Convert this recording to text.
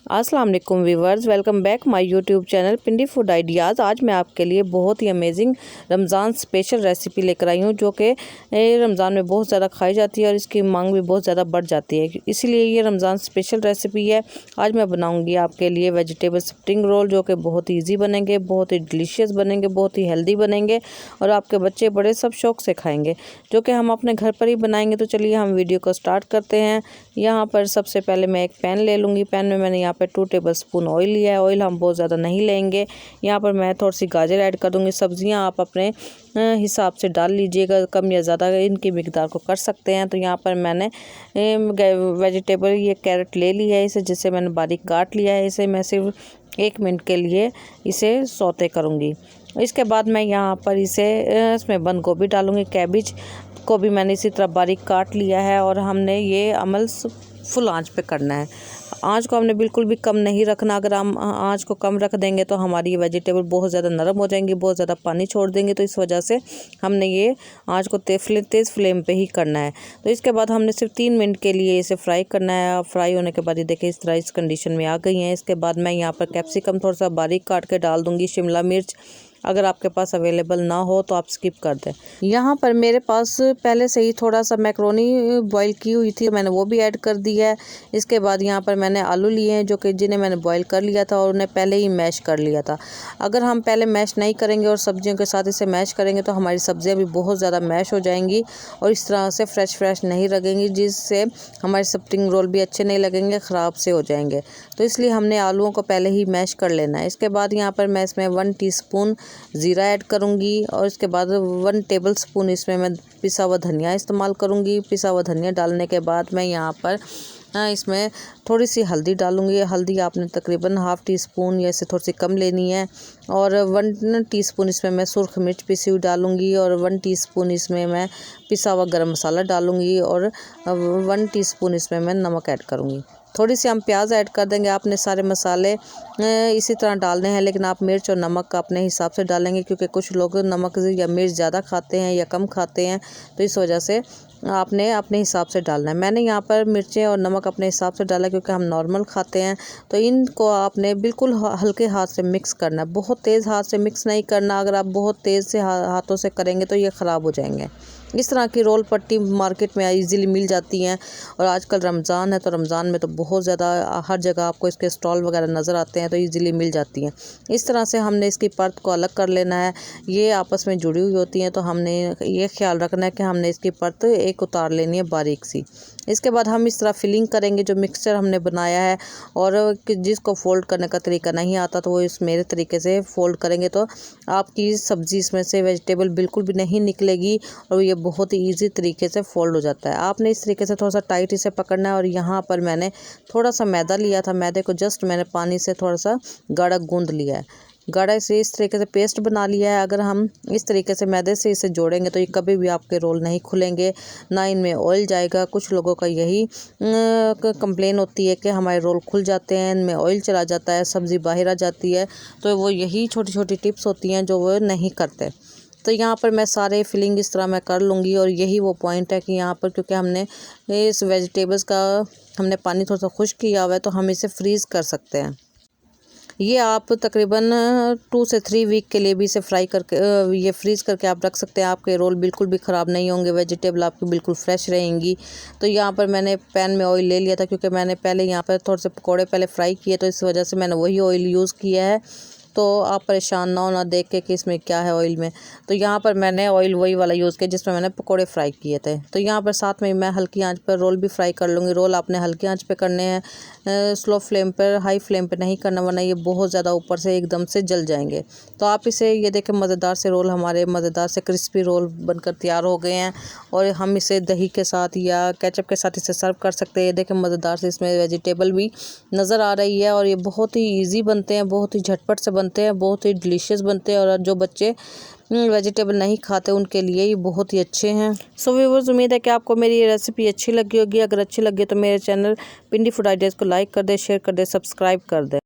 अस्सलाम वालेकुम viewers, welcome back my YouTube channel Pindi food ideas. आज मैं आपके लिए बहुत ही अमेजिंग रमज़ान स्पेशल रेसिपी लेकर आई हूँ जो कि रमज़ान में बहुत ज़्यादा खाई जाती है और इसकी मांग भी बहुत ज़्यादा बढ़ जाती है, इसीलिए ये रमज़ान स्पेशल रेसिपी है। आज मैं बनाऊँगी आपके लिए वेजिटेबल स्प्रिंग रोल जो कि बहुत ही ईजी बनेंगे, बहुत ही डिलीशियस बनेंगे, बहुत ही हेल्दी बनेंगे और आपके बच्चे बड़े सब शौक से खाएँगे, जो कि हम अपने घर पर ही बनाएँगे। तो चलिए हम वीडियो को स्टार्ट करते हैं। यहाँ पर सबसे पहले मैं एक पैन ले लूँगी। पैन में मैंने यहाँ पे 2 टेबलस्पून ऑयल लिया है। ऑयल हम बहुत ज़्यादा नहीं लेंगे। यहाँ पर मैं थोड़ी सी गाजर ऐड कर दूँगी। सब्जियाँ आप अपने हिसाब से डाल लीजिएगा, कम या ज़्यादा इनकी मिकदार को कर सकते हैं। तो यहाँ पर मैंने वेजिटेबल ये कैरेट ले ली है, इसे जिसे मैंने बारीक काट लिया है। इसे मैं सिर्फ 1 मिनट के लिए इसे सौते करूँगी। इसके बाद मैं यहाँ पर इसमें बंद गोभी डालूँगी। कैबिज को भी मैंने इसी तरह बारीक काट लिया है और हमने ये अमल फुल आंच पे करना है। आंच को हमने बिल्कुल भी कम नहीं रखना। अगर हम आंच को कम रख देंगे तो हमारी ये वेजिटेबल बहुत ज़्यादा नरम हो जाएंगी, बहुत ज़्यादा पानी छोड़ देंगे। तो इस वजह से हमने ये आंच को तेज़ फ्लेम पे ही करना है। तो इसके बाद हमने सिर्फ 3 मिनट के लिए इसे फ्राई करना है। फ्राई होने के बाद ये देखिए इस तरह इस कंडीशन में आ गई हैं। इसके बाद मैं यहाँ पर कैप्सिकम थोड़ा सा बारीक काट के डाल दूँगी। शिमला मिर्च अगर आपके पास अवेलेबल ना हो तो आप स्किप कर दें। यहाँ पर मेरे पास पहले से ही थोड़ा सा मैक्रोनी बॉईल की हुई थी, मैंने वो भी ऐड कर दी है। इसके बाद यहाँ पर मैंने आलू लिए हैं जो कि जिन्हें मैंने बॉईल कर लिया था और उन्हें पहले ही मैश कर लिया था। अगर हम पहले मैश नहीं करेंगे और सब्जियों के साथ इसे मैश करेंगे तो हमारी सब्जियाँ भी बहुत ज़्यादा मैश हो जाएंगी और इस तरह से फ्रेश नहीं लगेंगी, जिससे हमारे स्प्रिंग रोल भी अच्छे नहीं लगेंगे, ख़राब से हो जाएंगे। तो इसलिए हमने आलूओं को पहले ही मैश कर लेना है। इसके बाद यहाँ पर मैं इसमें 1 टीस्पून ज़ीरा ऐड करूँगी और इसके बाद 1 टेबलस्पून इसमें मैं पिसा हुआ धनिया इस्तेमाल करूँगी। पिसा हुआ धनिया डालने के बाद मैं यहाँ पर इसमें थोड़ी सी हल्दी डालूँगी। हल्दी आपने तकरीबन ½ टीस्पून या इससे थोड़ी सी कम लेनी है और 1 टीस्पून इसमें मैं सुर्ख मिर्च पिसी हुई डालूँगी और 1 टीस्पून इसमें मैं पिसा हुआ गरम मसाला डालूँगी और 1 टीस्पून इसमें मैं नमक ऐड करूँगी। थोड़ी सी हम प्याज ऐड कर देंगे। आपने सारे मसाले इसी तरह डालने हैं, लेकिन आप मिर्च और नमक का अपने हिसाब से डालेंगे, क्योंकि कुछ लोग नमक या मिर्च ज़्यादा खाते हैं या कम खाते हैं, तो इस वजह से आपने अपने हिसाब से डालना है। मैंने यहाँ पर मिर्चें और नमक अपने हिसाब से डाला क्योंकि हम नॉर्मल खाते हैं। तो इनको आपने बिल्कुल हल्के हाथ से मिक्स करना है, बहुत तेज़ हाथ से मिक्स नहीं करना। अगर आप बहुत तेज़ से हाथों से करेंगे तो ये ख़राब हो जाएंगे। इस तरह की रोल पट्टी मार्केट में इजीली मिल जाती हैं और आजकल रमज़ान है तो रमज़ान में तो बहुत ज़्यादा हर जगह आपको इसके स्टॉल वगैरह नज़र आते हैं, तो इजीली मिल जाती हैं। इस तरह से हमने इसकी परत को अलग कर लेना है। ये आपस में जुड़ी हुई होती हैं, तो हमने ये ख्याल रखना है कि हमने इसकी परत एक उतार लेनी है बारीक सी। इसके बाद हम इस तरह फिलिंग करेंगे जो मिक्सचर हमने बनाया है, और जिसको फ़ोल्ड करने का तरीका नहीं आता तो वो इस मेरे तरीके से फ़ोल्ड करेंगे तो आपकी सब्ज़ी इसमें से वेजिटेबल बिल्कुल भी नहीं निकलेगी और ये बहुत ही ईजी तरीके से फ़ोल्ड हो जाता है। आपने इस तरीके से थोड़ा सा टाइट इसे पकड़ना है। और यहाँ पर मैंने थोड़ा सा मैदा लिया था, मैदे को जस्ट मैंने पानी से थोड़ा सा गाढ़ा गूँध लिया है। गाढ़ा से इस तरीके से पेस्ट बना लिया है। अगर हम इस तरीके से मैदे से इसे जोड़ेंगे तो ये कभी भी आपके रोल नहीं खुलेंगे, ना इनमें ऑयल जाएगा। कुछ लोगों का यही कंप्लेन होती है कि हमारे रोल खुल जाते हैं, इनमें ऑयल चला जाता है, सब्ज़ी बाहर आ जाती है। तो वो यही छोटी छोटी टिप्स होती हैं जो वो नहीं करते। तो यहाँ पर मैं सारे फिलिंग इस तरह मैं कर लूँगी और यही वो पॉइंट है कि यहाँ पर क्योंकि हमने इस वेजिटेबल्स का हमने पानी थोड़ा सा खुश्क किया हुआ है तो हम इसे फ्रीज़ कर सकते हैं। ये आप तकरीबन 2 से 3 वीक के लिए भी इसे फ्राई करके ये फ्रीज़ करके आप रख सकते हैं। आपके रोल बिल्कुल भी ख़राब नहीं होंगे, वेजिटेबल आपकी बिल्कुल फ्रेश रहेंगी। तो यहाँ पर मैंने पैन में ऑयल ले लिया था क्योंकि मैंने पहले यहाँ पर थोड़े से पकौड़े पहले फ्राई किए, तो इस वजह से मैंने वही ऑयल यूज़ किया है। तो आप परेशान ना हो ना देख के कि इसमें क्या है ऑयल में। तो यहाँ पर मैंने ऑयल वही वाला यूज़ किया जिसमें मैंने पकोड़े फ्राई किए थे। तो यहाँ पर साथ में मैं हल्की आंच पर रोल भी फ्राई कर लूँगी। रोल आपने हल्की आंच पे करने हैं, स्लो फ्लेम पर, हाई फ्लेम पे नहीं करना, वरना ये बहुत ज़्यादा ऊपर से एकदम से जल जाएंगे। तो आप इसे ये देखें मज़ेदार से रोल हमारे मज़ेदार से क्रिस्पी रोल बनकर तैयार हो गए हैं और हम इसे दही के साथ या केचप के साथ इसे सर्व कर सकते हैं। ये देखें मज़ेदार से इसमें वेजिटेबल भी नज़र आ रही है और ये बहुत ही ईजी बनते हैं, बहुत ही झटपट से बनते हैं, बहुत ही डिलीशियस बनते हैं और जो बच्चे वेजिटेबल नहीं खाते उनके लिए ये बहुत ही अच्छे हैं। सो व्यूअर्स, उम्मीद है कि आपको मेरी ये रेसिपी अच्छी लगी होगी। अगर अच्छी लगी तो मेरे चैनल पिंडी फूड आइडियाज़ को लाइक कर दे, शेयर कर दे, सब्सक्राइब कर दे।